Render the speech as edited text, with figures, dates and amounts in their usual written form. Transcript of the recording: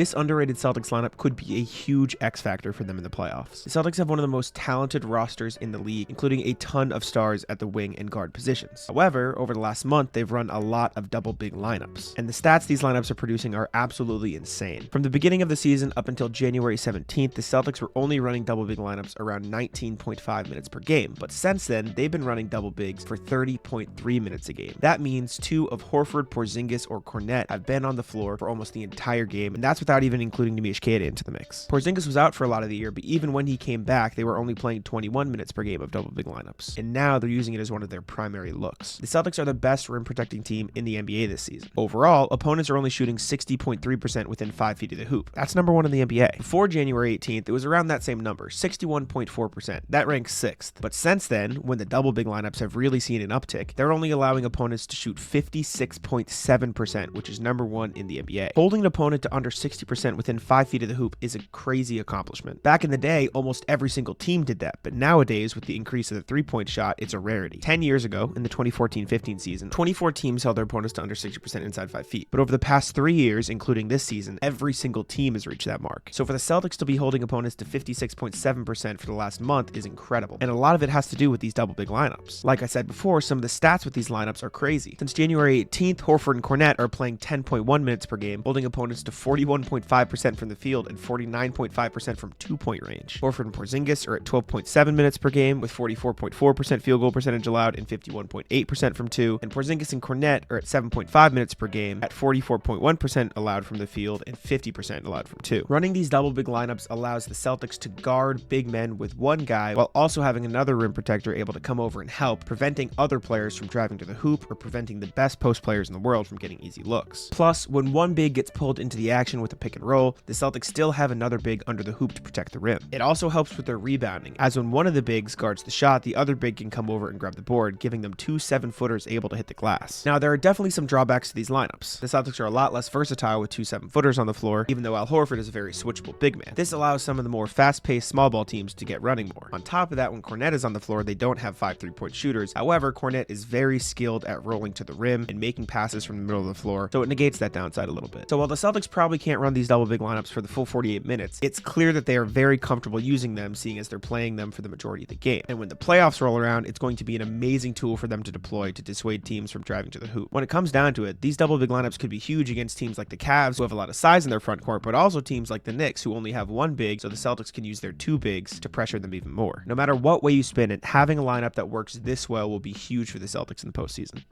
This underrated Celtics lineup could be a huge X factor for them in the playoffs. The Celtics have one of the most talented rosters in the league, including a ton of stars at the wing and guard positions. However, over the last month, they've run a lot of double big lineups, and the stats these lineups are producing are absolutely insane. From the beginning of the season up until January 17th, the Celtics were only running double big lineups around 19.5 minutes per game, but since then, they've been running double bigs for 30.3 minutes a game. That means two of Horford, Porzingis, or Kornet have been on the floor for almost the entire game, and that's without even including Nemish Queta into the mix. Porzingis was out for a lot of the year, but even when he came back, they were only playing 21 minutes per game of double big lineups, and now they're using it as one of their primary looks. The Celtics are the best rim protecting team in the NBA this season. Overall, opponents are only shooting 60.3% within 5 feet of the hoop. That's number 1 in the NBA. Before January 18th, it was around that same number, 61.4%. That ranks 6th. But since then, when the double big lineups have really seen an uptick, they're only allowing opponents to shoot 56.7%, which is number 1 in the NBA. Holding an opponent to under 60% within 5 feet of the hoop is a crazy accomplishment. Back in the day, almost every single team did that, but nowadays, with the increase of the three-point shot, it's a rarity. 10 years ago, in the 2014-15 season, 24 teams held their opponents to under 60% inside 5 feet. But over the past 3 years, including this season, every single team has reached that mark. So for the Celtics to be holding opponents to 56.7% for the last month is incredible, and a lot of it has to do with these double big lineups. Like I said before, some of the stats with these lineups are crazy. Since January 18th, Horford and Kornet are playing 10.1 minutes per game, holding opponents to 41.5% from the field and 49.5% from two-point range. Horford and Porzingis are at 12.7 minutes per game with 44.4% field goal percentage allowed and 51.8% from two, and Porzingis and Kornet are at 7.5 minutes per game at 44.1% allowed from the field and 50% allowed from two. Running these double big lineups allows the Celtics to guard big men with one guy while also having another rim protector able to come over and help, preventing other players from driving to the hoop or preventing the best post players in the world from getting easy looks. Plus, when one big gets pulled into the action with a pick and roll, the Celtics still have another big under the hoop to protect the rim. It also helps with their rebounding, as when one of the bigs guards the shot, the other big can come over and grab the board, giving them two 7-footers able to hit the glass. Now, there are definitely some drawbacks to these lineups. The Celtics are a lot less versatile with two 7-footers on the floor, even though Al Horford is a very switchable big man. This allows some of the more fast-paced small ball teams to get running more. On top of that, when Kornet is on the floor, they don't have 5 3-point shooters. However, Kornet is very skilled at rolling to the rim and making passes from the middle of the floor, so it negates that downside a little bit. So while the Celtics probably can't run these double big lineups for the full 48 minutes, it's clear that they are very comfortable using them, seeing as they're playing them for the majority of the game. And when the playoffs roll around, it's going to be an amazing tool for them to deploy to dissuade teams from driving to the hoop. When it comes down to it, these double big lineups could be huge against teams like the Cavs, who have a lot of size in their front court, but also teams like the Knicks, who only have one big, so the Celtics can use their two bigs to pressure them even more. No matter what way you spin it, having a lineup that works this well will be huge for the Celtics in the postseason.